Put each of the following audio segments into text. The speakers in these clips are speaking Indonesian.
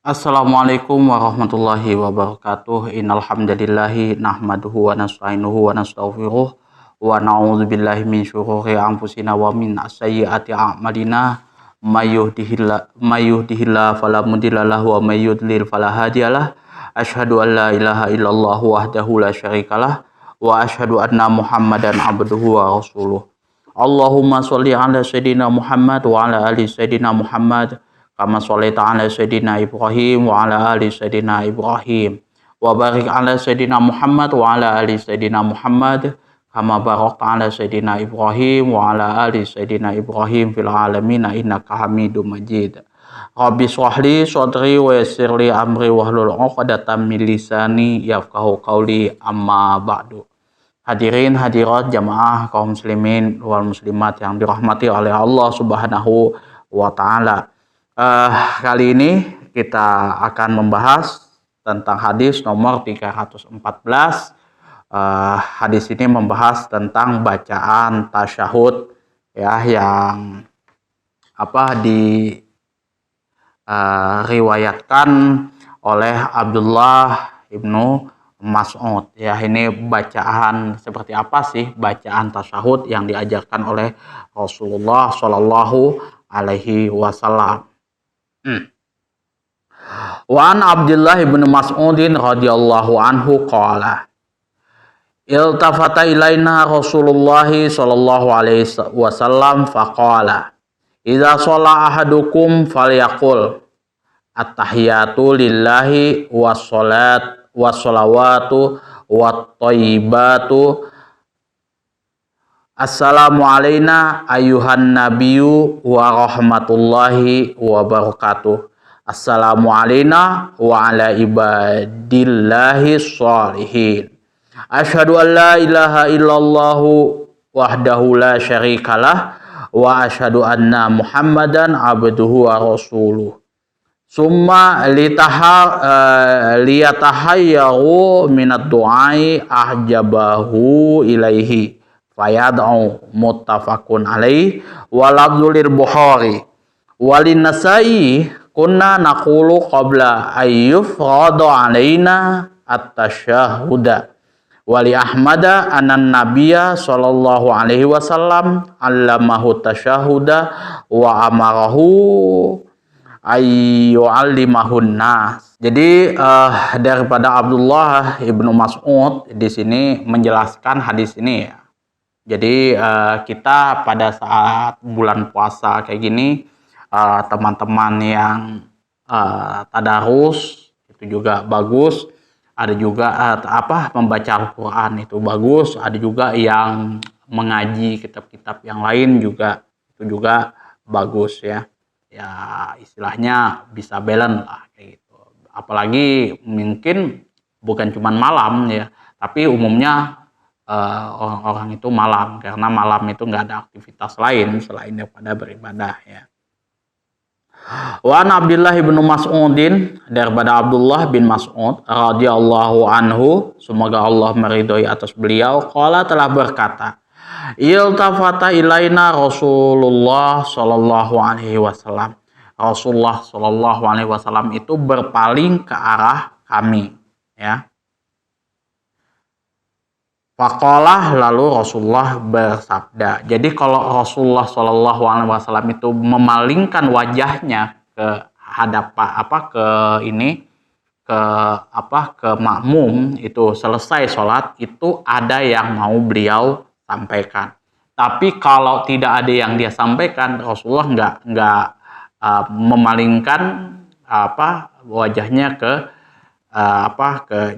Assalamualaikum warahmatullahi wabarakatuh. Innal hamdalillahi nahmaduhu wa nasta'inuhu wa nastaghfiruh wa na'udzubillahi min syururi anfusina wa min sayyiati a'malina. May yuhdihillahu fala mudhillalahu wa may yudlil fala hadiyalah. Asyhadu an la ilaha illallah wahdahu la syarikalah wa asyhadu anna Muhammadan abduhu wa rasuluh. Allahumma sholli ala sayyidina Muhammad wa ala ali sayyidina Muhammad kama sholaita ala sayyidina Ibrahim wa ala ali sayyidina Ibrahim wa barik ala sayyidina Muhammad wa ala ali sayyidina Muhammad kama barakta ala sayyidina Ibrahim wa ala ali sayyidina Ibrahim fil alamin innaka Hamidum Majid. Rabbi shrahli sadri wa yassir li amri wahlul 'uqdatam min lisani yafqahu qawli amma ba'du. Hadirin hadirat jamaah kaum muslimin wal muslimat yang dirahmati oleh Allah Subhanahu wa taala. Kali ini kita akan membahas tentang hadis nomor 314. Hadis ini membahas tentang bacaan tasyahud ya, yang diriwayatkan oleh Abdullah ibnu Mas'ud ya. Ini bacaan seperti apa sih bacaan tasyahud yang diajarkan oleh Rasulullah Shallallahu alaihi wasallam. Wa an Abdullah ibn Mas'udin radhiyallahu anhu qala iltafata ilaina Rasulullah sallallahu alaihi wasallam faqala idza shalla ahadukum falyaqul at-tahiyatu lillahi wassalawatu watthayyibatu assalamu alayna ayyuhan nabiyyu wa rahmatullahi wa barakatuh. Assalamu alayna wa ala ibadillahi sholihin. Asyhadu an la ilaha illallah wahdahu la syarikalah wa asyhadu anna Muhammadan abduhu wa rasuluh. Summa liyatahayyaru minad du'ai ahjabahu ilaihi fayad'u muttafaqun alaih wa lafdzul Bukhari walin Nasa'i kunna naqulu qabla ayyufrada alaina at-tasyahhuda wali Ahmada anan nabiyya sallallahu alaihi wasallam allamahu tasyahhuda wa amarahu ayyu'allimahun nas. Jadi daripada Abdullah ibnu Mas'ud di sini menjelaskan hadis ini ya. Jadi kita pada saat bulan puasa kayak gini, teman-teman yang tadarus itu juga bagus. Ada juga membaca Al-Quran itu bagus. Ada juga yang mengaji kitab-kitab yang lain juga itu juga bagus ya. Ya istilahnya bisa balance lah kayak gitu. Apalagi mungkin bukan cuma malam ya, tapi umumnya orang-orang itu malam, karena malam itu nggak ada aktivitas lain selain daripada beribadah ya. Wa an Abdullah bin Mas'udin, daripada Abdullah bin Mas'ud radhiyallahu anhu, semoga Allah meridhoi atas beliau, qala telah berkata, iltafata ilaina Rasulullah sallallahu alaihi wasallam. Rasulullah sallallahu alaihi wasallam itu berpaling ke arah kami ya. Faqalah, lalu Rasulullah bersabda. Jadi kalau Rasulullah Shallallahu alaihi wasallam itu memalingkan wajahnya ke ke makmum itu selesai sholat, itu ada yang mau beliau sampaikan. Tapi kalau tidak ada yang dia sampaikan, Rasulullah nggak memalingkan wajahnya ke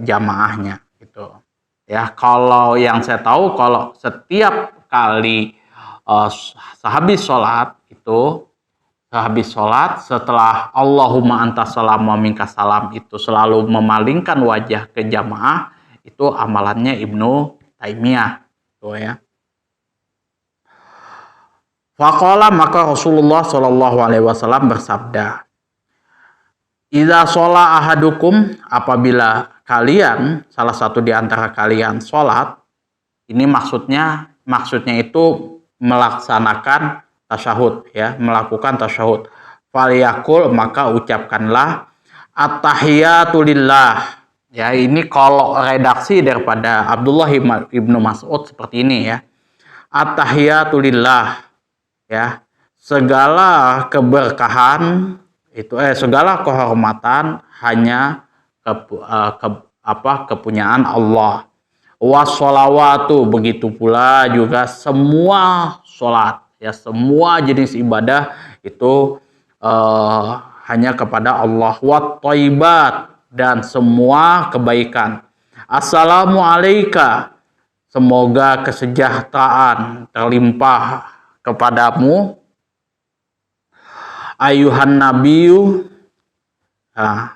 jamaahnya gitu. Ya, kalau yang saya tahu, kalau setiap kali sehabis sholat setelah Allahumma antas salam wa minkas salam itu selalu memalingkan wajah ke jamaah, itu amalannya Ibnu Taimiyah itu ya. Faqala, maka Rasulullah Shallallahu alaihi wasallam bersabda, idza sholla ahadukum, apabila kalian, salah satu di antara kalian sholat, ini maksudnya itu melaksanakan tasyahud ya, melakukan tasyahud. Faliyakul, maka ucapkanlah At-tahiyatu lillah. Ya, ini kalau redaksi daripada Abdullah ibnu Mas'ud seperti ini ya. At-tahiyatu lillah. Ya, segala keberkahan itu segala kehormatan hanya kepunyaan Allah. Wassolawatu, begitu pula juga semua sholat ya, semua jenis ibadah itu hanya kepada Allah. Wat thayyibat, dan semua kebaikan. Assalamualaikum, semoga kesejahteraan terlimpah kepadamu. Ayuhan nabiyyu,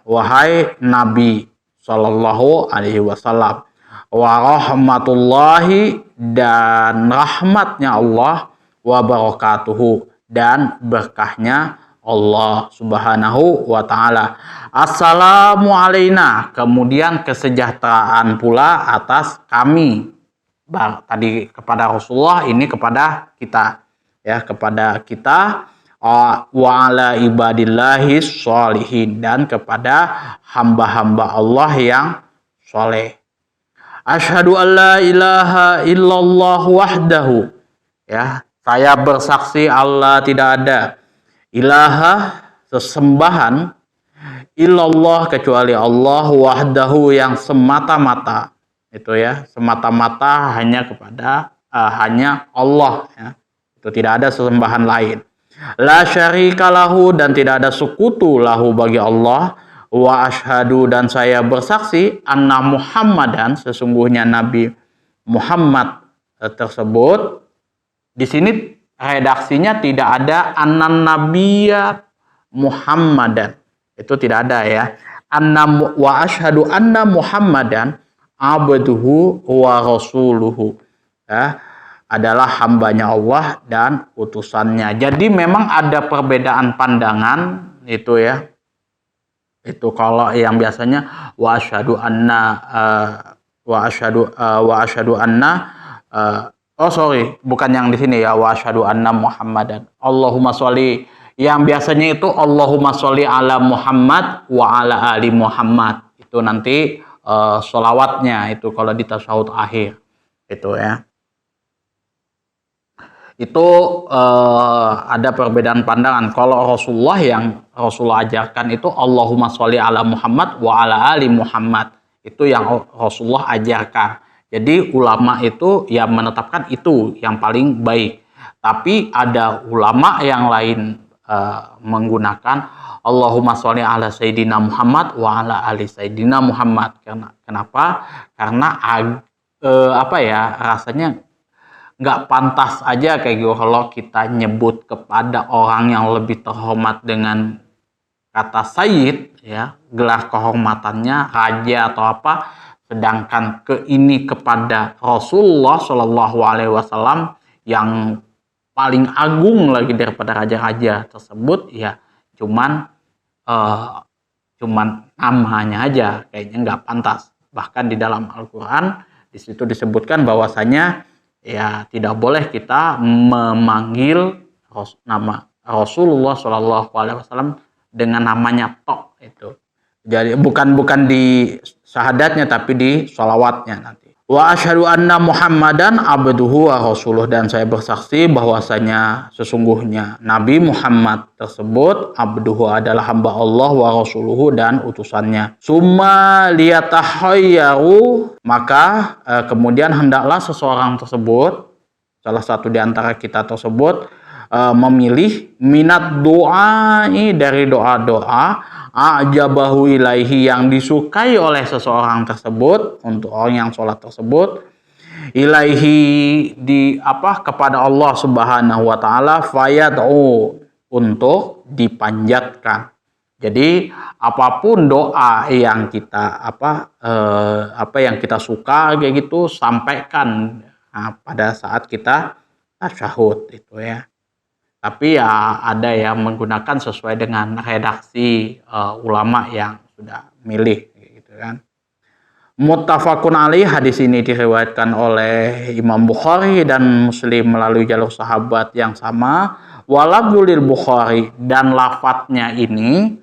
wahai Nabi sallallahu alaihi wasallam. Wa rahmatullahi, dan rahmatnya Allah, wa barakatuhu, dan berkahnya Allah subhanahu wa ta'ala. Assalamu alaina, kemudian kesejahteraan pula atas kami. Tadi kepada Rasulullah, ini kepada kita ya, kepada kita. Wa ala ibadillahi sholihin, dan kepada hamba-hamba Allah yang soleh. Asyhadu an la ilaha illallah wahdahu, ya, saya bersaksi Allah tidak ada ilaha, sesembahan, illallah, kecuali Allah, wahdahu, yang semata-mata itu ya, semata-mata hanya kepada hanya Allah ya. Itu tidak ada sesembahan lain. La syarika lahu, dan tidak ada sekutu lahu bagi Allah. Wa asyhadu, dan saya bersaksi, anna Muhammadan, sesungguhnya Nabi Muhammad tersebut. Di sini redaksinya tidak ada anan nabiyya Muhammadan, itu tidak ada ya. Wa asyhadu anna Muhammadan abduhu wa rasuluhu, ya, adalah hambanya Allah dan utusannya. Jadi memang ada perbedaan pandangan itu ya. Itu kalau yang biasanya wa asyhadu anna bukan yang di sini ya, wa asyhadu anna Muhammadan. Allahumma sholli, yang biasanya itu Allahumma sholli ala Muhammad wa ala ali Muhammad. Itu nanti sholawatnya itu kalau di tasyahud akhir itu ya. Itu ada perbedaan pandangan. Kalau Rasulullah, yang Rasulullah ajarkan itu Allahumma sholli ala Muhammad wa ala ali Muhammad. Itu yang Rasulullah ajarkan. Jadi ulama itu yang menetapkan itu yang paling baik. Tapi ada ulama yang lain menggunakan Allahumma sholli ala Sayyidina Muhammad wa ala ali Sayyidina Muhammad. Kenapa? Karena rasanya nggak pantas aja kayak gitu kalau kita nyebut kepada orang yang lebih terhormat dengan kata Sayyid ya, gelar kehormatannya raja atau apa, sedangkan ini kepada Rasulullah Shallallahu Alaihi Wasallam yang paling agung lagi daripada raja-raja tersebut ya, cuman namanya aja kayaknya nggak pantas. Bahkan di dalam Al-Quran di situ disebutkan bahwasanya ya tidak boleh kita memanggil nama Rasulullah Shallallahu Alaihi Wasallam dengan namanya tok itu. Jadi bukan di syahadatnya tapi di sholawatnya nanti. Wa asyhadu anna Muhammadan abduhu wa rasuluh, dan saya bersaksi bahwasanya sesungguhnya Nabi Muhammad tersebut abduhu adalah hamba Allah, wa rasuluhu, dan utusannya. Summa liyatahayyaru, maka kemudian hendaklah seseorang tersebut, salah satu di antara kita tersebut, memilih minat doai, dari doa-doa ajabahu ilaihi, yang disukai oleh seseorang tersebut, untuk orang yang sholat tersebut, ilaihi kepada Allah Subhanahu wa taala, fayad'u, untuk dipanjatkan. Jadi apapun doa yang kita yang kita suka kayak gitu, sampaikan pada saat kita tasyahud itu ya. Tapi ya ada yang menggunakan sesuai dengan redaksi ulama yang sudah milih gitu kan. Muttafaqun alaih, hadis ini diriwayatkan oleh Imam Bukhari dan Muslim melalui jalur sahabat yang sama. Walabdulil Bukhari, dan lafadznya ini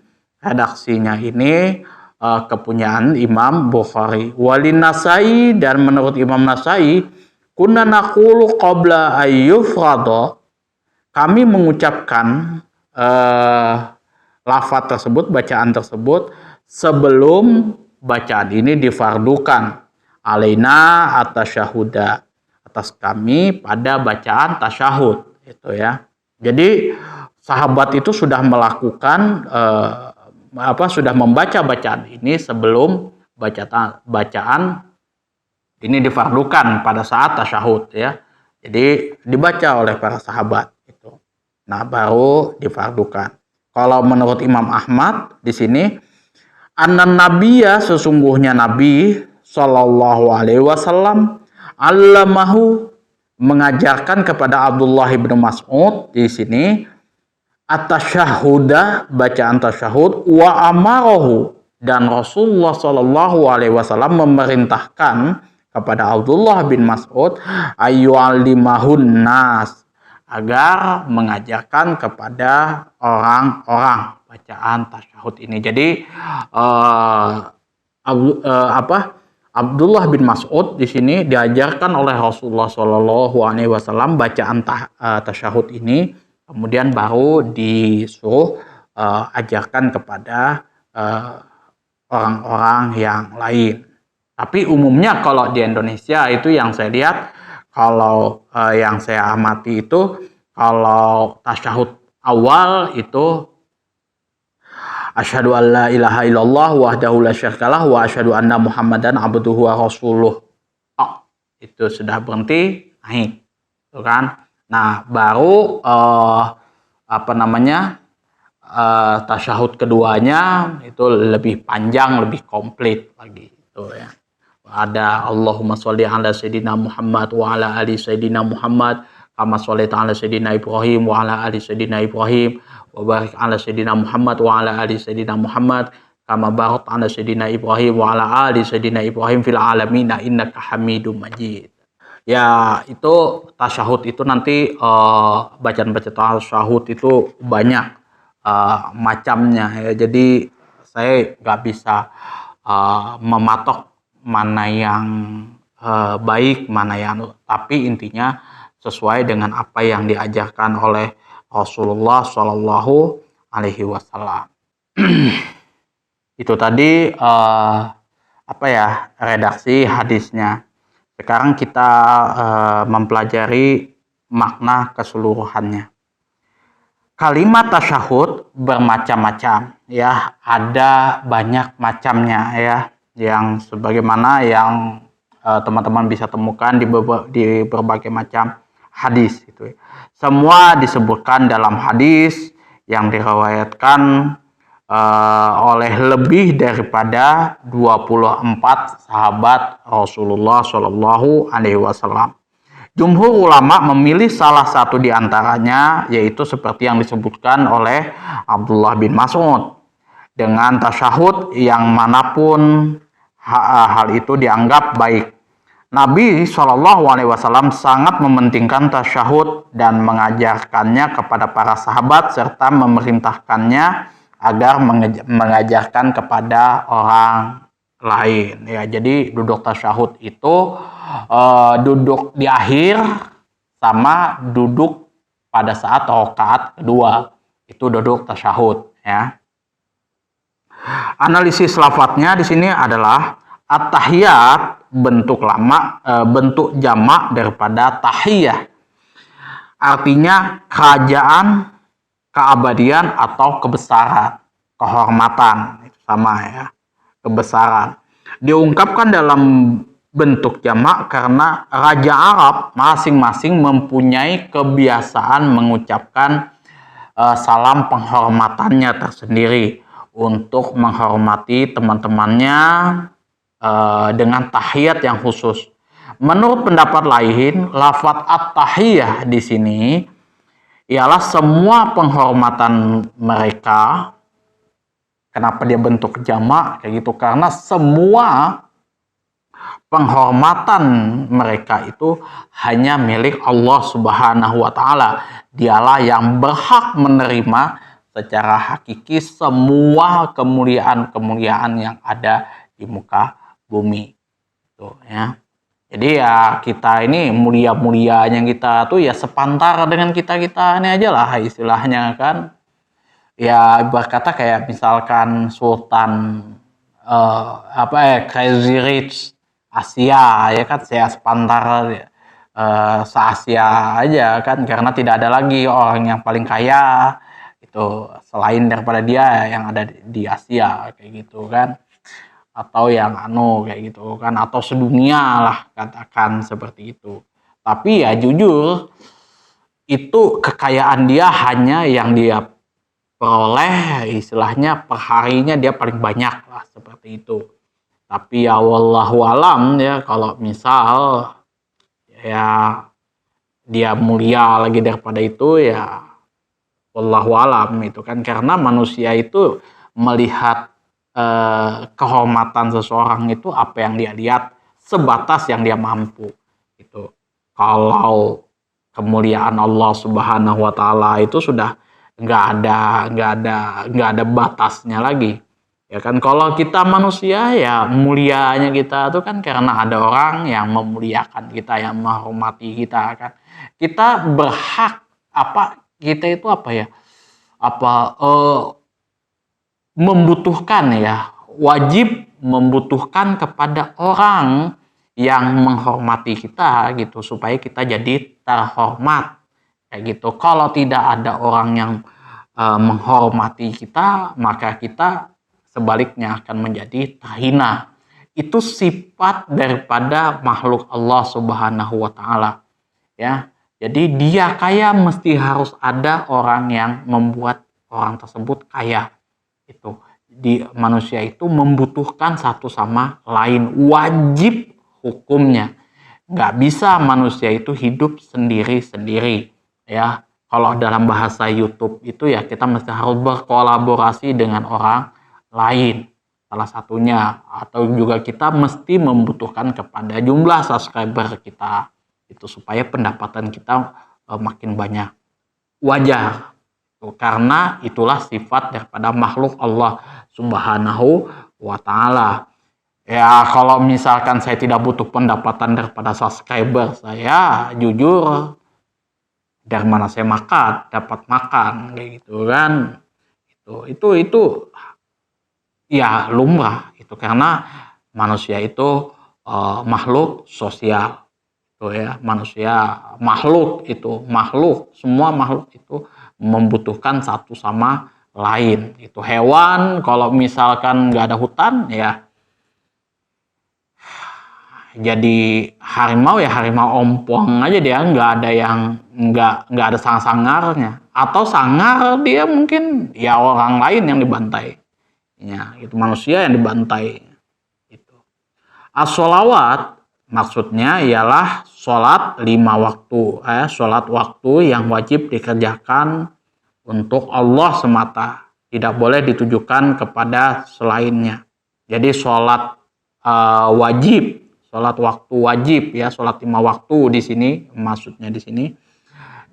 redaksinya ini kepunyaan Imam Bukhari. Walin Nasai, dan menurut Imam Nasai, kunna naqulu qabla ayyufrada, kami mengucapkan lafaz tersebut, bacaan tersebut sebelum bacaan ini difardukan, alaina atasyahuda, atas kami pada bacaan tasyahud itu ya. Jadi sahabat itu sudah melakukan sudah membaca bacaan ini sebelum bacaan ini difardukan pada saat tasyahud ya. Jadi dibaca oleh para sahabat itu. Nah, baru difardukan. Kalau menurut Imam Ahmad di sini, annan nabiyya, sesungguhnya Nabi sallallahu alaihi wasallam, allamahu, mengajarkan kepada Abdullah bin Mas'ud di sini at-tasyahhuda, bacaan tasyahud, wa amarahu, dan Rasulullah sallallahu alaihi wasallam memerintahkan kepada Abdullah bin Mas'ud ayyu'allimahun nas, agar mengajarkan kepada orang-orang bacaan tasyahud ini. Jadi Abdullah bin Mas'ud di sini diajarkan oleh Rasulullah Shallallahu Alaihi Wasallam bacaan tasyahud ini, kemudian baru disuruh ajarkan kepada orang-orang yang lain. Tapi umumnya kalau di Indonesia itu yang saya lihat, kalau yang saya amati itu, kalau tasyahud awal itu asyhadu an la ilaha illallah wahdahu la syarikalah wa asyhadu anna muhammadan abduhu wa rasuluh. Oh, itu sudah berhenti, naik. Itu kan. Nah, baru tasyahud keduanya itu lebih panjang, lebih komplit lagi itu ya. Ada Allahumma sholli ala sayyidina Muhammad wa ala ali sayyidina Muhammad kama shallaita ala sayyidina Ibrahim wa ala ali sayyidina Ibrahim wa barik ala sayyidina Muhammad wa ala ali sayyidina Muhammad kama barakta ala sayyidina Ibrahim wa ala ali sayyidina Ibrahim fil alamin innaka Hamidum Majid. Ya, itu tasyahud itu nanti bacaan-bacaan tasyahud itu banyak macamnya ya. Jadi saya nggak bisa mematok mana yang baik, mana yang, tapi intinya sesuai dengan apa yang diajarkan oleh Rasulullah Shallallahu Alaihi Wasallam. Itu tadi redaksi hadisnya. Sekarang kita mempelajari makna keseluruhannya. Kalimat tasyahud bermacam-macam ya, ada banyak macamnya ya, yang sebagaimana yang teman-teman bisa temukan di berbagai macam hadis itu. Semua disebutkan dalam hadis yang diriwayatkan oleh lebih daripada 24 sahabat Rasulullah Shallallahu Alaihi Wasallam. Jumhur ulama memilih salah satu di antaranya, yaitu seperti yang disebutkan oleh Abdullah bin Mas'ud, dengan tasyahud yang manapun hal itu dianggap baik. Nabi Shallallahu Alaihi Wasallam sangat mementingkan tasyahud dan mengajarkannya kepada para sahabat serta memerintahkannya agar mengajarkan kepada orang lain ya. Jadi duduk tasyahud itu duduk di akhir sama duduk pada saat rakaat kedua, itu duduk tasyahud ya. Analisis lafadznya di sini adalah at-tahiyat, bentuk jamak daripada tahiyah. Artinya kerajaan, keabadian atau kebesaran, kehormatan, itu sama ya, kebesaran. Diungkapkan dalam bentuk jamak karena raja Arab masing-masing mempunyai kebiasaan mengucapkan salam penghormatannya tersendiri untuk menghormati teman-temannya dengan tahiyat yang khusus. Menurut pendapat lain, lafadz at-tahiyah di sini ialah semua penghormatan mereka. Kenapa dia bentuk jamak kayak gitu? Karena semua penghormatan mereka itu hanya milik Allah Subhanahu wa Ta'ala. Dialah yang berhak menerima secara hakiki semua kemuliaan-kemuliaan yang ada di muka bumi. Tuh ya. Jadi ya kita ini mulia-mulianya kita tuh ya sepantara dengan kita-kita ini aja lah istilahnya kan. Ya ibarat kata kayak misalkan Sultan Crazy Rich Asia ya kan, saya sepantara se-Asia aja kan, karena tidak ada lagi orang yang paling kaya itu selain daripada dia yang ada di Asia kayak gitu kan, atau yang kayak gitu kan, atau sedunia lah katakan seperti itu. Tapi ya jujur itu kekayaan dia hanya yang dia peroleh istilahnya perharinya dia paling banyak lah seperti itu. Tapi ya wallahu alam ya, kalau misal ya dia mulia lagi daripada itu ya wallahu alam itu kan, karena manusia itu melihat kehormatan seseorang itu apa yang dia lihat sebatas yang dia mampu itu. Kalau kemuliaan Allah Subhanahu wa taala itu sudah nggak ada batasnya lagi ya kan. Kalau kita manusia ya mulianya kita tuh kan karena ada orang yang memuliakan kita, yang menghormati kita kan. Kita berhak kita itu membutuhkan ya, wajib membutuhkan kepada orang yang menghormati kita gitu, supaya kita jadi terhormat kayak gitu. Kalau tidak ada orang yang menghormati kita, maka kita sebaliknya akan menjadi terhina. Itu sifat daripada makhluk Allah Subhanahu wa taala ya. Jadi dia kaya mesti harus ada orang yang membuat orang tersebut kaya. Itu di manusia itu membutuhkan satu sama lain, wajib hukumnya. Nggak bisa manusia itu hidup sendiri-sendiri ya. Kalau dalam bahasa YouTube itu ya kita mesti harus berkolaborasi dengan orang lain salah satunya, atau juga kita mesti membutuhkan kepada jumlah subscriber kita itu supaya pendapatan kita makin banyak. Wajar, karena itulah sifat daripada makhluk Allah Subhanahu wa taala. Ya kalau misalkan saya tidak butuh pendapatan daripada subscriber saya, jujur dari mana saya dapat makan kayak gitu kan. Itu ya lumrah itu, karena manusia itu makhluk sosial. Itu ya, manusia semua makhluk itu membutuhkan satu sama lain. Itu hewan kalau misalkan nggak ada hutan ya jadi harimau ya harimau ompong aja, dia nggak ada yang nggak ada sangarnya, atau sangar dia mungkin ya orang lain yang dibantai ya, itu manusia yang dibantai itu. As-sholawat maksudnya ialah sholat 5 waktu, sholat waktu yang wajib dikerjakan untuk Allah semata, tidak boleh ditujukan kepada selainnya. Jadi sholat wajib, sholat waktu wajib ya, sholat 5 waktu di sini maksudnya di sini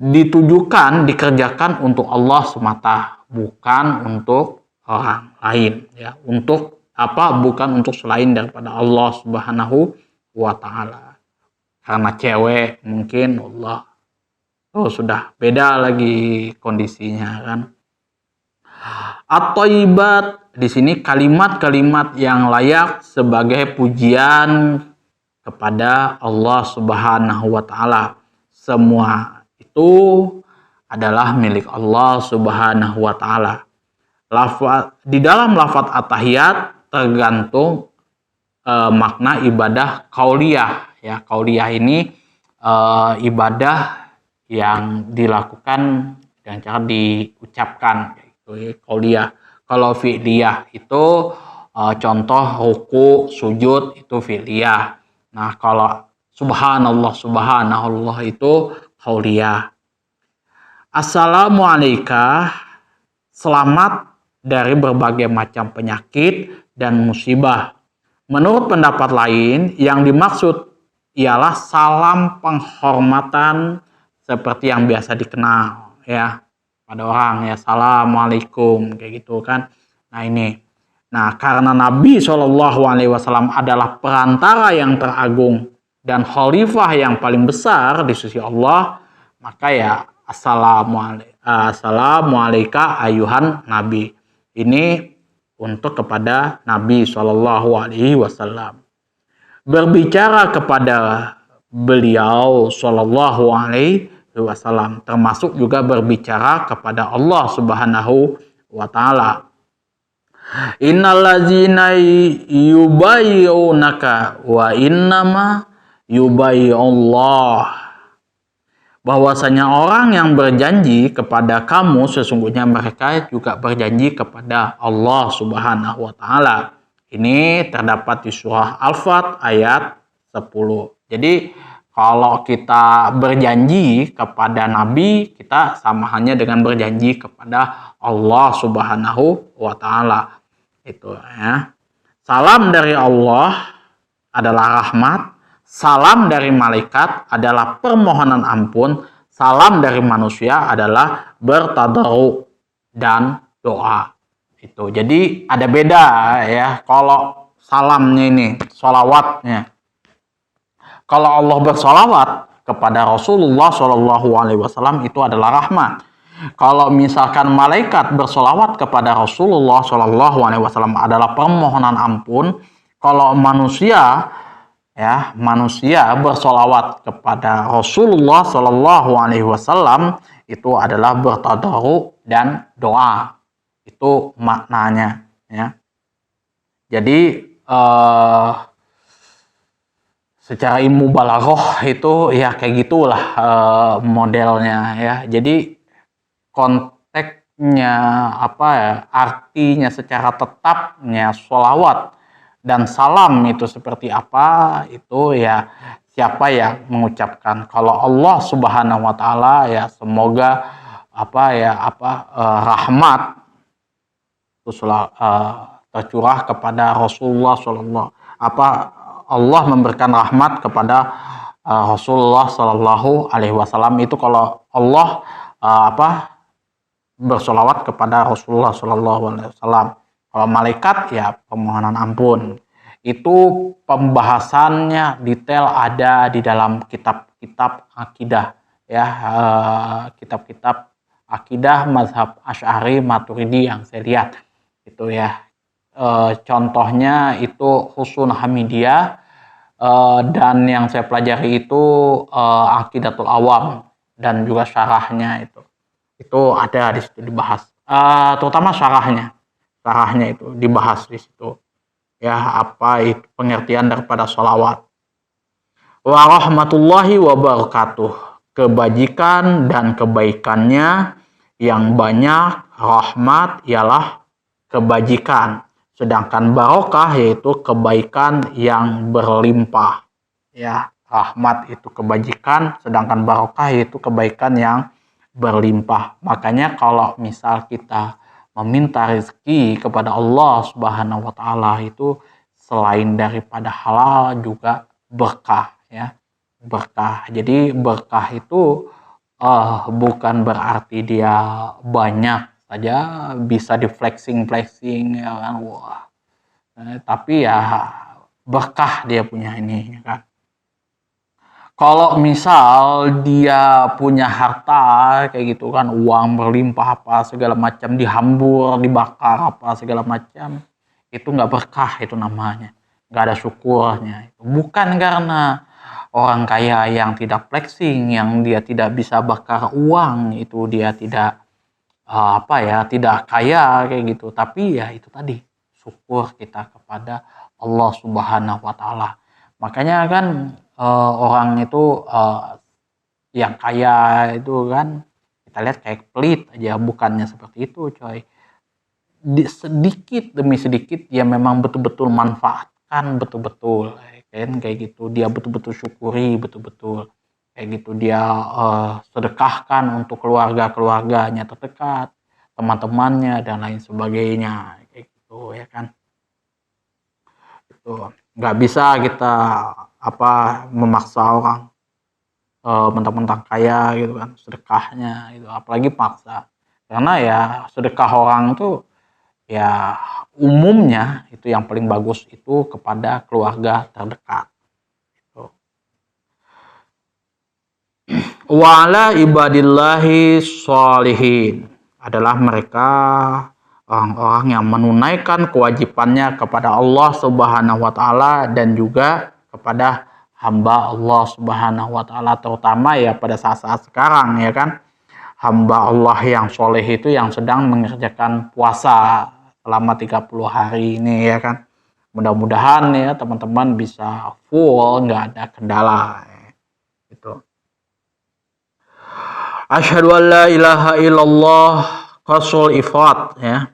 ditujukan dikerjakan untuk Allah semata, bukan untuk orang lain ya, bukan untuk selain daripada Allah Subhanahu wa taala. Karena cewek mungkin Allah sudah beda lagi kondisinya kan. At-thayyibat di sini kalimat-kalimat yang layak sebagai pujian kepada Allah Subhanahu wa taala. Semua itu adalah milik Allah Subhanahu wa taala. Di dalam lafaz at-tahiyat tergantung makna ibadah qauliyah ya. Qauliyah ini ibadah yang dilakukan dengan cara diucapkan, yaitu qauliyah. Kalau fi'liyah itu contoh ruku, sujud itu fi'liyah. Nah, kalau subhanallah itu qauliyah. Assalamualaikum, selamat dari berbagai macam penyakit dan musibah. Menurut pendapat lain, yang dimaksud ialah salam penghormatan seperti yang biasa dikenal ya. kepada orang ya, assalamualaikum kayak gitu kan. Nah ini, nah karena Nabi SAW adalah perantara yang teragung dan khalifah yang paling besar di sisi Allah, maka ya assalamualaikum ayuhan Nabi. Ini untuk kepada Nabi SAW. Berbicara kepada beliau SAW termasuk juga berbicara kepada Allah Subhanahu wa Ta'ala. Innallazina yubayyunaka wa innama yubayyullah. Bahwasanya orang yang berjanji kepada kamu sesungguhnya mereka juga berjanji kepada Allah Subhanahu wa Ta'ala. Ini terdapat di surah Al-Fat ayat 10. Jadi kalau kita berjanji kepada Nabi, kita sama halnya dengan berjanji kepada Allah Subhanahu wa Ta'ala. Itu ya. Salam dari Allah adalah rahmat. Salam dari malaikat adalah permohonan ampun. Salam dari manusia adalah bertadarru dan doa. Itu. Jadi ada beda ya. Kalau salamnya ini, sholawatnya. Kalau Allah bersolawat kepada Rasulullah SAW itu adalah rahmat. Kalau misalkan malaikat bersolawat kepada Rasulullah SAW adalah permohonan ampun. Kalau manusia bersolawat kepada Rasulullah SAW itu adalah bertadarru dan doa. Itu maknanya ya. Jadi secara ilmu balaghah itu ya kayak gitulah modelnya ya. Jadi konteksnya artinya secara tetapnya sholawat dan salam itu seperti apa, itu ya siapa yang mengucapkan. Kalau Allah Subhanahu wa Ta'ala ya semoga rahmat tercurah kepada Rasulullah Allah memberikan rahmat kepada Rasulullah SAW. Itu kalau Allah bersolawat kepada Rasulullah SAW. Kalau malaikat ya permohonan ampun. Itu pembahasannya detail ada di dalam kitab-kitab akidah ya, kitab-kitab akidah mazhab Asy'ari Maturidi yang saya lihat itu ya. Contohnya itu Husun Hamidiyah, dan yang saya pelajari itu Aqidatul Awam dan juga syarahnya itu ada di situ dibahas, terutama syarahnya itu dibahas di situ ya, apa itu pengertian daripada sholawat. Wa rahmatullahi wa barakatuh, kebajikan dan kebaikannya yang banyak. Rahmat ialah kebajikan, sedangkan barokah yaitu kebaikan yang berlimpah ya. Rahmat itu kebajikan, sedangkan barokah yaitu kebaikan yang berlimpah. Makanya kalau misal kita meminta rezeki kepada Allah Subhanahu wa Ta'ala itu selain daripada halal juga berkah ya, berkah. Jadi berkah itu bukan berarti dia banyak saja bisa di flexing ya kan, wah. Tapi ya berkah dia punya ini ya kan. Kalau misal dia punya harta kayak gitu kan, uang berlimpah apa segala macam, dihambur, dibakar apa segala macam, itu nggak berkah, itu namanya nggak ada syukurnya. Bukan karena orang kaya yang tidak flexing, yang dia tidak bisa bakar uang, itu dia tidak tidak kaya kayak gitu, tapi ya itu tadi syukur kita kepada Allah Subhanahu wa Ta'ala. Makanya kan orang itu yang kaya itu kan kita lihat kayak pelit aja, bukannya seperti itu coy. Sedikit demi sedikit dia memang betul-betul manfaatkan, betul-betul kan kayak gitu, dia betul-betul syukuri, betul-betul kayak gitu, dia sedekahkan untuk keluarganya terdekat, teman-temannya dan lain sebagainya kayak gitu ya kan. Itu nggak bisa kita memaksa orang mentang-mentang kaya gitu kan sedekahnya gitu, apalagi paksa. Karena ya sedekah orang tuh ya umumnya itu yang paling bagus itu kepada keluarga terdekat. Wa ala ibadillahi sholihin adalah mereka orang-orang yang menunaikan kewajibannya kepada Allah Subhanahu wa taala dan juga kepada hamba Allah Subhanahu wa taala, terutama ya pada saat-saat sekarang ya kan. Hamba Allah yang soleh itu yang sedang mengerjakan puasa selama 30 hari ini ya kan. Mudah-mudahan ya teman-teman bisa full, nggak ada kendala gitu. Asyhadu an la ilaha illallah qasul ifrat ya.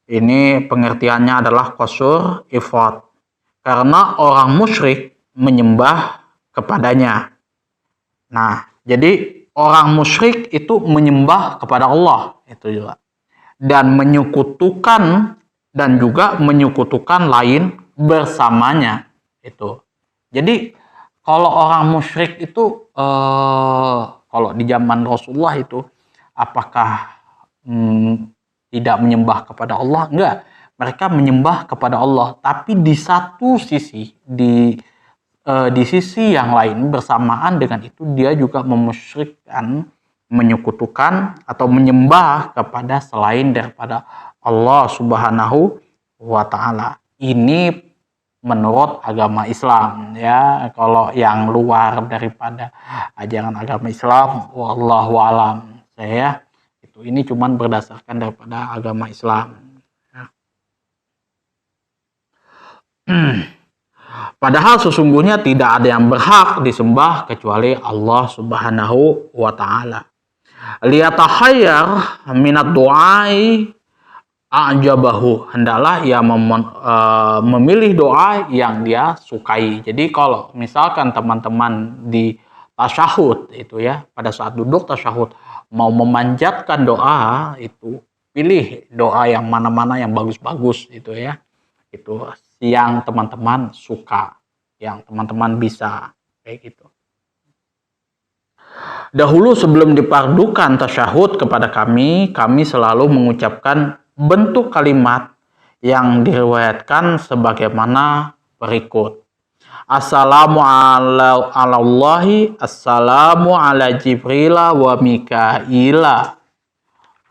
Ini pengertiannya adalah qasur ifrat. Karena orang musyrik menyembah kepadanya. Nah, jadi orang musyrik itu menyembah kepada Allah itu juga. Dan menyekutukan dan juga menyekutukan lain bersamanya itu. Jadi kalau orang musyrik itu kalau di zaman Rasulullah itu apakah tidak menyembah kepada Allah? Enggak, mereka menyembah kepada Allah, tapi di satu sisi di sisi yang lain bersamaan dengan itu dia juga memusyrikkan, menyekutukan atau menyembah kepada selain daripada Allah Subhanahu wa taala. Ini menurut agama Islam ya. Kalau yang luar daripada ajaran agama Islam, wallahu alam, saya itu ini cuman berdasarkan daripada agama Islam. Padahal sesungguhnya tidak ada yang berhak disembah kecuali Allah Subhanahu wa taala. Liyatahayyar minat du'ai ajabahu, hendaklah ia memilih doa yang dia sukai. Jadi kalau misalkan teman-teman di tasyahud itu ya, pada saat duduk tasyahud mau memanjatkan doa itu, pilih doa yang mana-mana yang bagus-bagus itu ya. Itu yang teman-teman suka, yang teman-teman bisa kayak gitu. Dahulu sebelum dipardukan tasyahud kepada kami selalu mengucapkan bentuk kalimat yang diriwayatkan sebagaimana berikut. Assalamu ala Allahi, assalamu ala Jibrila wa Mikaila.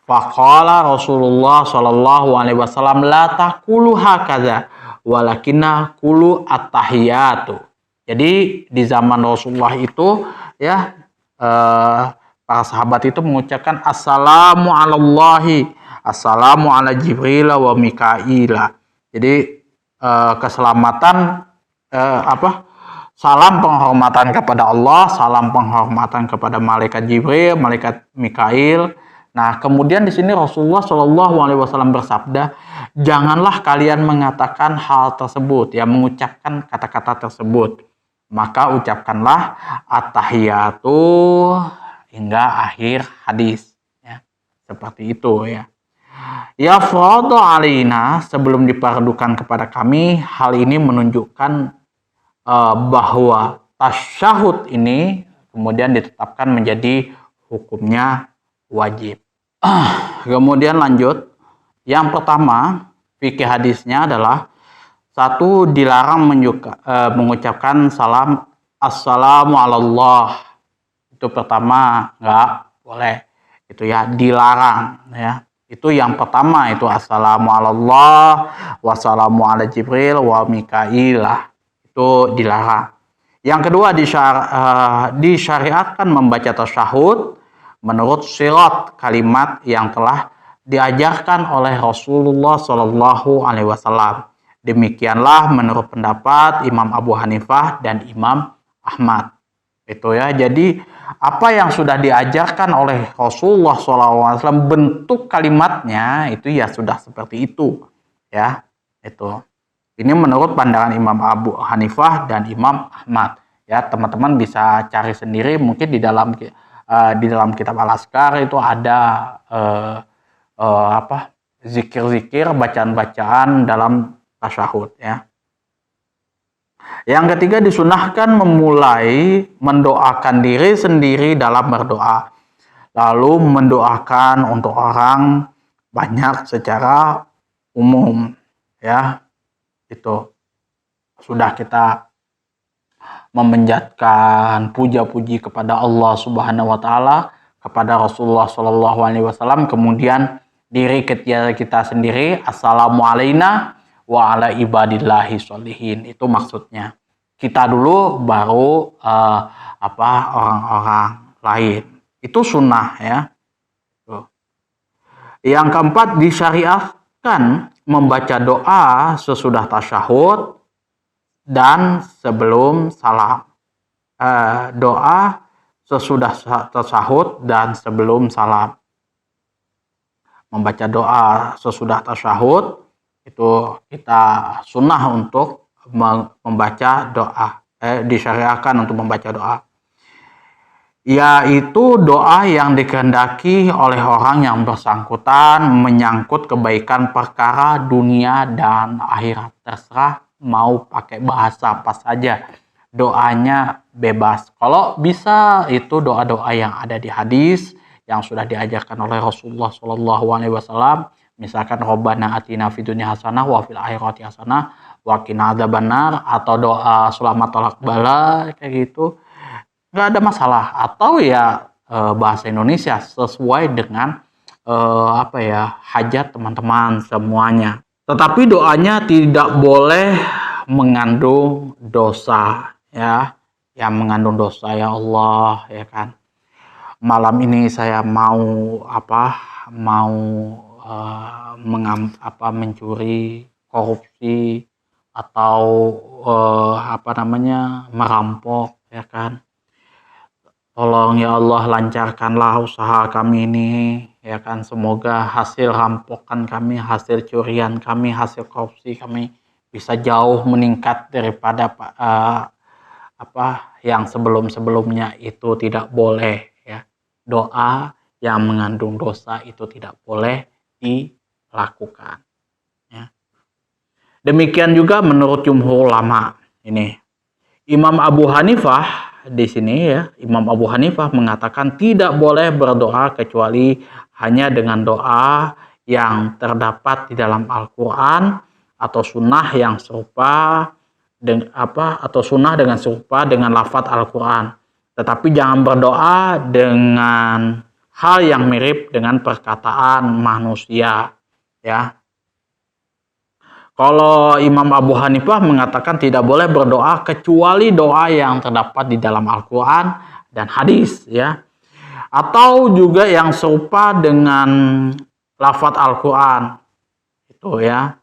Faqala Rasulullah sallallahu alaihi wasallam la taqulu hakadza walakinna qulu at-tahiyatu. Jadi di zaman Rasulullah itu ya para sahabat itu mengucapkan assalamu ala Allahi, assalamu ala Jibril wa Mikaila. Jadi keselamatan salam penghormatan kepada Allah, salam penghormatan kepada malaikat Jibril, malaikat Mikail. Nah, kemudian di sini Rasulullah Shallallahu Alaihi Wasallam bersabda, janganlah kalian mengatakan hal tersebut, ya mengucapkan kata-kata tersebut. Maka ucapkanlah at-tahiyatu hingga akhir hadis, ya seperti itu ya. Ya faradu alaina, sebelum dipardukan kepada kami, hal ini menunjukkan bahwa tasyahud ini kemudian ditetapkan menjadi hukumnya wajib. Kemudian lanjut, yang pertama fikih hadisnya adalah satu, dilarang mengucapkan salam assalamu Allah. Itu pertama, nggak boleh, itu ya dilarang ya. Itu yang pertama, itu assalamu Allah wassalamu ala Jibril wa Mikailah, itu dilarang. Yang kedua, disyariatkan membaca tasyahud menurut sirat kalimat yang telah diajarkan oleh Rasulullah Shallallahu Alaihi Wasallam. Demikianlah menurut pendapat Imam Abu Hanifah dan Imam Ahmad. Itu ya. Jadi apa yang sudah diajarkan oleh Rasulullah SAW, bentuk kalimatnya itu ya sudah seperti itu. Ya, itu. Ini menurut pandangan Imam Abu Hanifah dan Imam Ahmad. Ya, teman-teman bisa cari sendiri, mungkin di dalam kitab Al-Azkar itu ada zikir-zikir, bacaan-bacaan dalam tasyahud ya. Yang ketiga, disunahkan memulai mendoakan diri sendiri dalam berdoa. lalu mendoakan untuk orang banyak secara umum, ya. Itu sudah kita memanjatkan puja-puji kepada Allah Subhanahu wa taala, kepada Rasulullah Shallallahu alaihi wasallam, kemudian diri kita sendiri, assalamualaikum wa ala ibadillahi sholihin. Itu maksudnya. Kita dulu baru orang-orang lain. Itu sunnah, ya. Yang keempat, disyariatkan membaca doa sesudah tasyahud dan sebelum salam. Doa sesudah tasyahud dan sebelum salam. Membaca doa sesudah tasyahud itu kita sunnah untuk membaca doa. Disyariatkan untuk membaca doa, yaitu doa yang dikehendaki oleh orang yang bersangkutan menyangkut kebaikan perkara dunia dan akhirat. Terserah mau pakai bahasa apa saja, doanya bebas. Kalau bisa itu doa-doa yang ada di hadis yang sudah diajarkan oleh Rasulullah Shallallahu alaihi wasallam, misalkan Rabbana atina fid dunya hasanah wa fil akhirati hasanah wa qina adzabannar, atau doa selamat tolak bala kayak gitu, nggak ada masalah. Atau ya bahasa Indonesia sesuai dengan hajat teman-teman semuanya. Tetapi doanya tidak boleh mengandung dosa, ya. Yang mengandung dosa, ya Allah, ya kan. Malam ini saya mau mencuri, korupsi, atau merampok, ya kan. Tolong ya Allah, lancarkanlah usaha kami ini, ya kan. Semoga hasil rampokan kami, hasil curian kami, hasil korupsi kami bisa jauh meningkat daripada yang sebelum-sebelumnya. Itu tidak boleh, ya. Doa yang mengandung dosa itu tidak boleh dilakukan, ya. Demikian juga menurut jumhur ulama. Ini Imam Abu Hanifah di sini, ya, Imam Abu Hanifah mengatakan tidak boleh berdoa kecuali hanya dengan doa yang terdapat di dalam Al-Quran atau sunnah yang serupa dengan lafaz Al-Quran. Tetapi jangan berdoa dengan hal yang mirip dengan perkataan manusia, ya. Kalau Imam Abu Hanifah mengatakan tidak boleh berdoa kecuali doa yang terdapat di dalam Al-Quran dan hadis, ya. Atau juga yang serupa dengan lafaz Al-Quran. Itu, ya.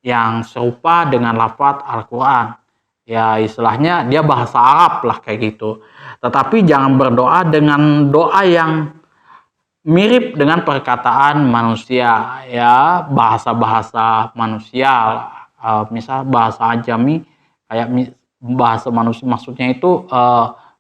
Yang serupa dengan lafaz Al-Quran. Ya, istilahnya dia bahasa Arab lah kayak gitu. Tetapi jangan berdoa dengan doa yang mirip dengan perkataan manusia, ya, bahasa-bahasa manusia, misal bahasa Ajami, kayak bahasa manusia, maksudnya itu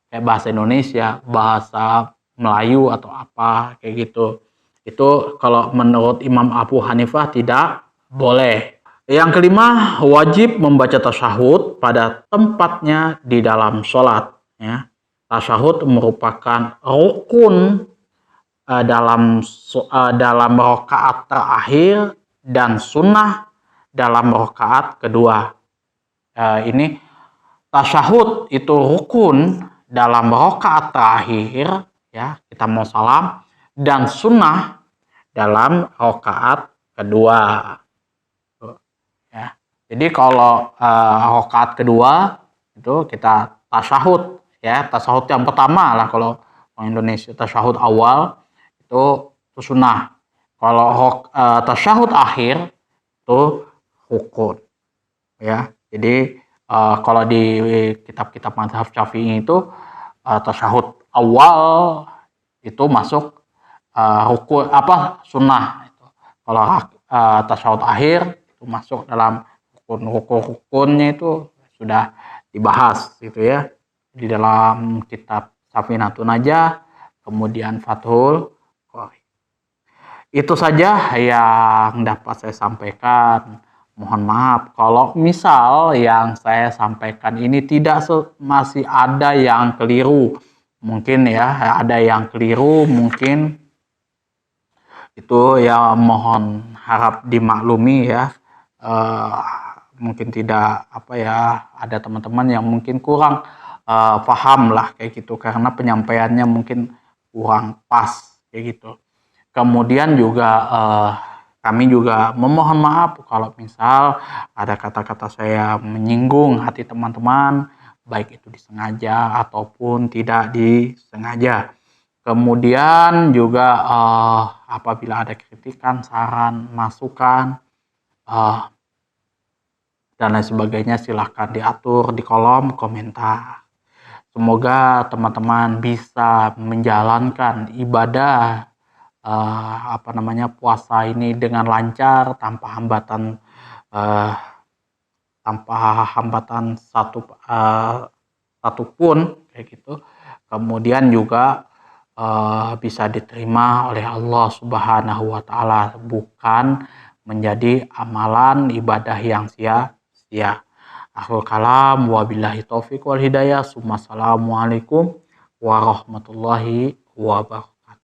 kayak bahasa Indonesia, bahasa Melayu atau apa kayak gitu. Itu kalau menurut Imam Abu Hanifah tidak boleh. Yang kelima, wajib membaca tasyahud pada tempatnya di dalam sholat, ya. Tasyahud merupakan rukun dalam rakaat terakhir dan sunnah dalam rakaat kedua. Ini tasyahud itu rukun dalam rakaat terakhir, ya, kita mau salam, dan sunnah dalam rakaat kedua, ya. Jadi kalau rakaat kedua itu kita tasyahud, ya, tasyahud yang pertama lah kalau orang Indonesia, tasyahud awal itu sunnah. Kalau tasyahud akhir itu rukun, ya. Jadi kalau di kitab-kitab mazhab Syafi'i itu tasyahud awal itu masuk rukun sunnah. Kalau tasyahud akhir itu masuk dalam rukun-rukunnya, itu sudah dibahas gitu, ya, di dalam kitab Safinatun Najah, kemudian Fathul Qori. Itu saja yang dapat saya sampaikan. Mohon maaf kalau misal yang saya sampaikan ini masih ada yang keliru. Mungkin, ya, ada yang keliru, mungkin Itu ya mohon harap dimaklumi ya. Mungkin tidak ada teman-teman yang mungkin kurang paham lah kayak gitu karena penyampaiannya mungkin kurang pas kayak gitu. Kemudian juga kami juga memohon maaf kalau misal ada kata-kata saya menyinggung hati teman-teman, baik itu disengaja ataupun tidak disengaja. Kemudian juga apabila ada kritikan, saran, masukan, dan lain sebagainya silahkan diatur di kolom komentar. Semoga teman-teman bisa menjalankan ibadah puasa ini dengan lancar tanpa hambatan satupun kayak gitu. Kemudian juga bisa diterima oleh Allah Subhanahu wa taala, bukan menjadi amalan ibadah yang sia-sia. Akhirul kalam, wabillahi taufiq wal hidayah. Assalamualaikum warahmatullahi wabarakatuh.